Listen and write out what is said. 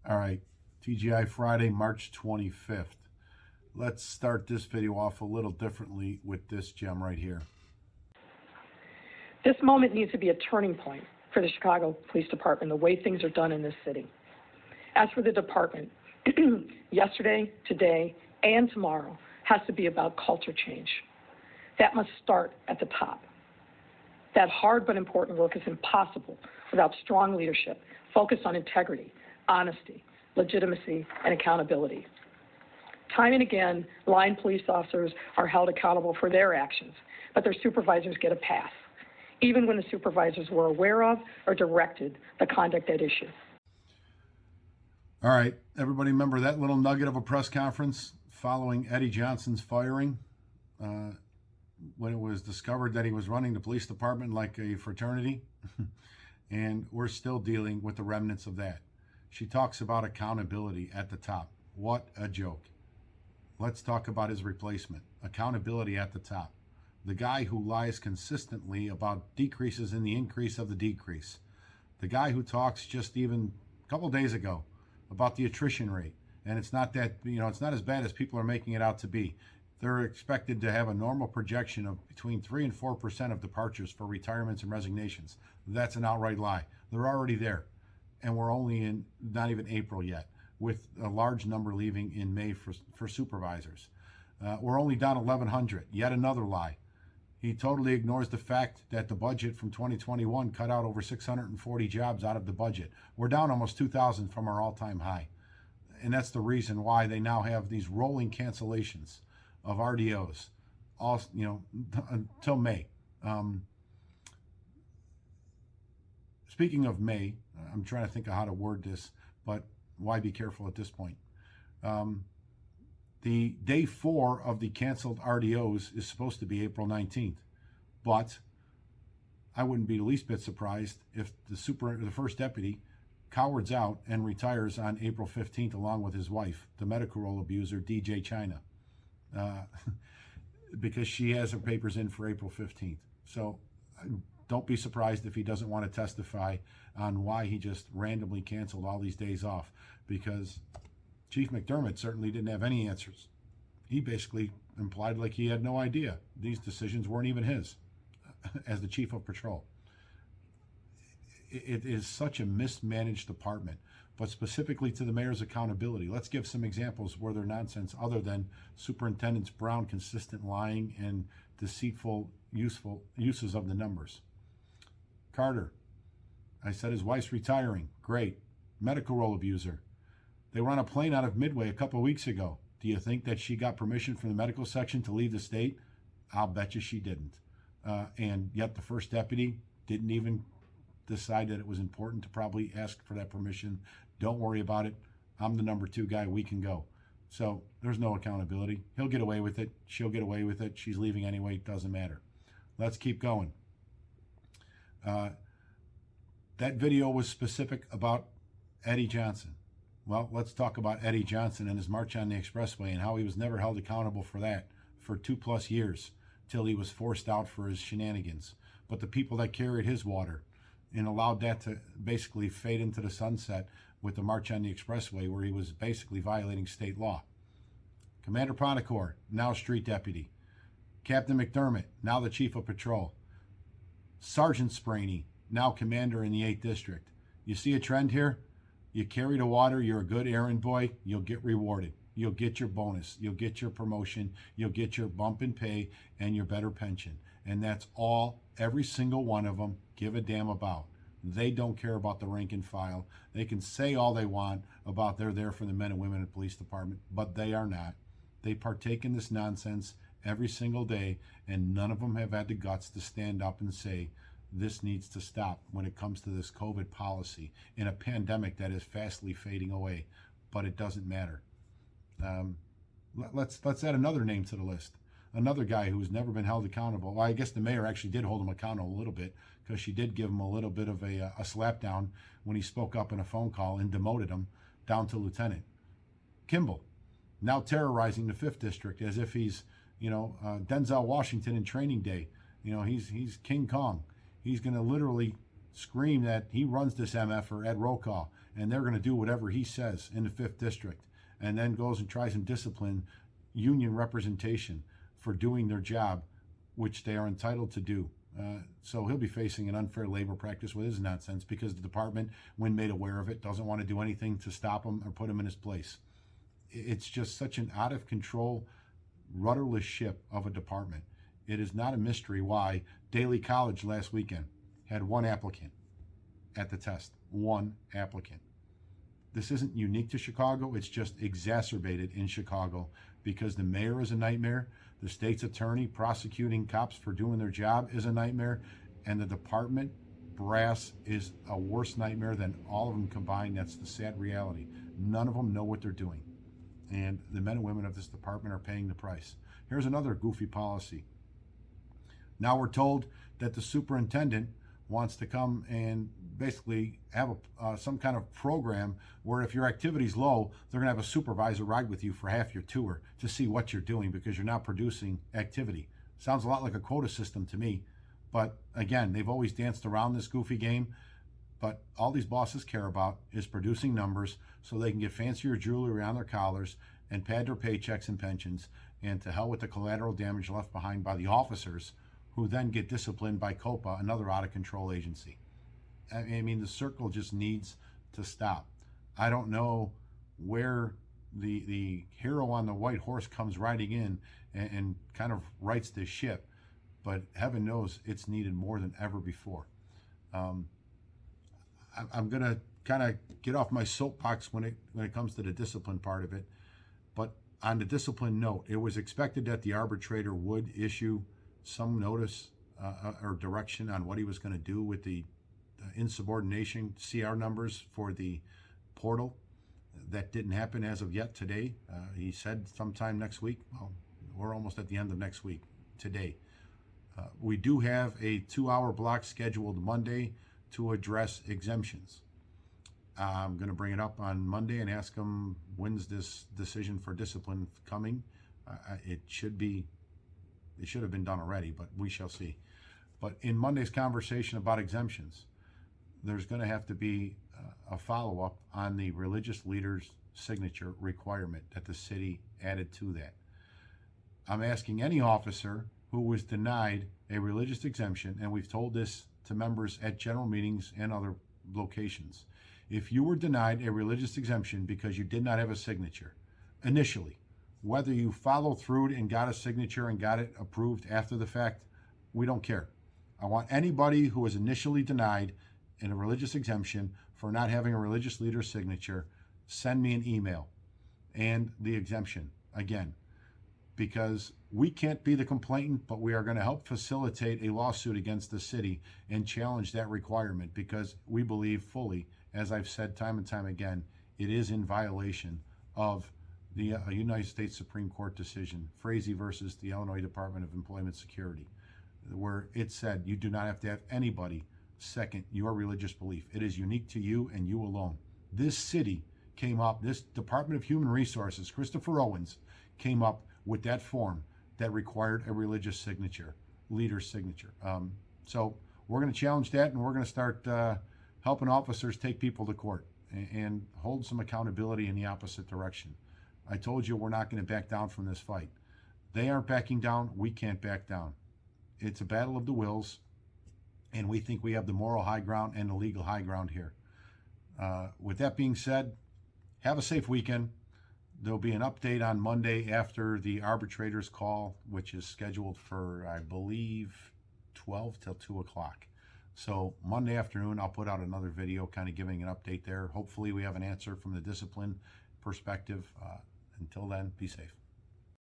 All right, TGI Friday, March 25th. Let's start this video off a little differently with this gem right here. This moment needs to be a turning point for the Chicago Police Department, the way things are done in this city. As for the department, yesterday, today, and tomorrow has to be about culture change. That must start at the top. That hard but important work is impossible without strong leadership focused on integrity, honesty, legitimacy, and accountability. Time and again, line police officers are held accountable for their actions, but their supervisors get a pass, even when the supervisors were aware of or directed the conduct at issue. All right, everybody remember that little nugget of a press conference following Eddie Johnson's firing when it was discovered that he was running the police department like a fraternity? And we're still dealing with the remnants of that. She talks about accountability at the top. What a joke. Let's talk about his replacement. Accountability at the top. The guy who lies consistently about decreases in the increase of the decrease. The guy who talks just even a couple days ago about the attrition rate. And it's not that, it's not as bad as people are making it out to be. They're expected to have a normal projection of between 3 and 4% of departures for retirements and resignations. That's an outright lie. They're already there. And we're only in not even April yet, with a large number leaving in May for supervisors. We're only down 1,100. Yet another lie. He totally ignores the fact that the budget from 2021 cut out over 640 jobs out of the budget. We're down almost 2,000 from our all-time high. And that's the reason why they now have these rolling cancellations of RDOs, all until May. Speaking of May, I'm trying to think of how to word this, but why be careful at this point? The day 4 of the canceled RDOs is supposed to be April 19th, but I wouldn't be the least bit surprised if the first deputy cowards out and retires on April 15th along with his wife, the medical role abuser DJ China, because she has her papers in for April 15th. So don't be surprised if he doesn't want to testify on why he just randomly canceled all these days off, because Chief McDermott certainly didn't have any answers. He basically implied like he had no idea. These decisions weren't even his as the chief of patrol. It is such a mismanaged department, but specifically to the mayor's accountability. Let's give some examples where they're nonsense other than Superintendent Brown consistent lying and deceitful uses of the numbers. Carter, I said his wife's retiring. Great. Medical role abuser. They were on a plane out of Midway a couple of weeks ago. Do you think that she got permission from the medical section to leave the state? I'll bet you she didn't. And yet the first deputy didn't even decide that it was important to probably ask for that permission. Don't worry about it. I'm the number 2 guy. We can go. So there's no accountability. He'll get away with it. She'll get away with it. She's leaving anyway. It doesn't matter. Let's keep going. That video was specific about Eddie Johnson. Well, let's talk about Eddie Johnson and his march on the expressway and how he was never held accountable for that for 2+ years till he was forced out for his shenanigans. But the people that carried his water and allowed that to basically fade into the sunset with the march on the expressway where he was basically violating state law. Commander Pontecourt, now street deputy. Captain McDermott, now the chief of patrol. Sergeant Spraney, now commander in the 8th District. You see a trend here? You carry the water, you're a good errand boy, you'll get rewarded. You'll get your bonus, you'll get your promotion, you'll get your bump in pay and your better pension. And that's all every single one of them give a damn about. They don't care about the rank and file. They can say all they want about they're there for the men and women in the police department, but they are not. They partake in this nonsense every single day, and none of them have had the guts to stand up and say, this needs to stop when it comes to this COVID policy in a pandemic that is fastly fading away, but it doesn't matter. Let's add another name to the list. Another guy who's never been held accountable. Well, I guess the mayor actually did hold him accountable a little bit because she did give him a little bit of a slap down when he spoke up in a phone call and demoted him down to lieutenant. Kimball, now terrorizing the 5th District as if he's, Denzel Washington in Training Day. He's King Kong. He's going to literally scream that he runs this MF or Ed roll call, and they're going to do whatever he says in the 5th District, and then goes and tries and discipline union representation for doing their job, which they are entitled to do. So he'll be facing an unfair labor practice with his nonsense because the department, when made aware of it, doesn't want to do anything to stop him or put him in his place. It's just such an out of control, rudderless ship of a department. It is not a mystery why Daly College last weekend had one applicant at the test. One applicant. This isn't unique to Chicago. It's just exacerbated in Chicago because the mayor is a nightmare. The state's attorney prosecuting cops for doing their job is a nightmare. And the department brass is a worse nightmare than all of them combined. That's the sad reality. None of them know what they're doing. And the men and women of this department are paying the price. Here's another goofy policy. Now we're told that the superintendent wants to come and basically have some kind of program where if your activity's low, they're going to have a supervisor ride with you for half your tour to see what you're doing because you're not producing activity. Sounds a lot like a quota system to me. But again, they've always danced around this goofy game. But all these bosses care about is producing numbers so they can get fancier jewelry around their collars and pad their paychecks and pensions, and to hell with the collateral damage left behind by the officers who then get disciplined by COPA, another out-of-control agency. I mean, the circle just needs to stop. I don't know where the hero on the white horse comes riding in and kind of rights this ship, but heaven knows it's needed more than ever before. I'm going to kind of get off my soapbox when it comes to the discipline part of it, but on the discipline note, it was expected that the arbitrator would issue some notice or direction on what he was going to do with the insubordination CR numbers for the portal. That didn't happen as of yet today. He said sometime next week. Well, we're almost at the end of next week today. We do have a 2-hour block scheduled Monday to address exemptions. I'm going to bring it up on Monday and ask him, when's this decision for discipline coming? It should have been done already, but we shall see. But in Monday's conversation about exemptions, there's going to have to be a follow-up on the religious leader's signature requirement that the city added to that. I'm asking any officer who was denied a religious exemption, and we've told this to members at general meetings and other locations. If you were denied a religious exemption because you did not have a signature initially, whether you followed through and got a signature and got it approved after the fact, we don't care. I want anybody who was initially denied in a religious exemption for not having a religious leader's signature, send me an email and the exemption again, because we can't be the complainant, but we are going to help facilitate a lawsuit against the city and challenge that requirement, because we believe fully, as I've said time and time again, it is in violation of the United States Supreme Court decision, Frazee versus the Illinois Department of Employment Security, where it said you do not have to have anybody second your religious belief. It is unique to you and you alone. This city came up, this Department of Human Resources, Christopher Owens, came up with that form that required a religious signature, leader's signature. So we're going to challenge that, and we're going to start helping officers take people to court and hold some accountability in the opposite direction. I told you we're not going to back down from this fight. They aren't backing down. We can't back down. It's a battle of the wills, and we think we have the moral high ground and the legal high ground here. With that being said, have a safe weekend. There'll be an update on Monday after the arbitrator's call, which is scheduled for, I believe, 12 till 2 o'clock. So Monday afternoon, I'll put out another video kind of giving an update there. Hopefully we have an answer from the discipline perspective. Until then, be safe.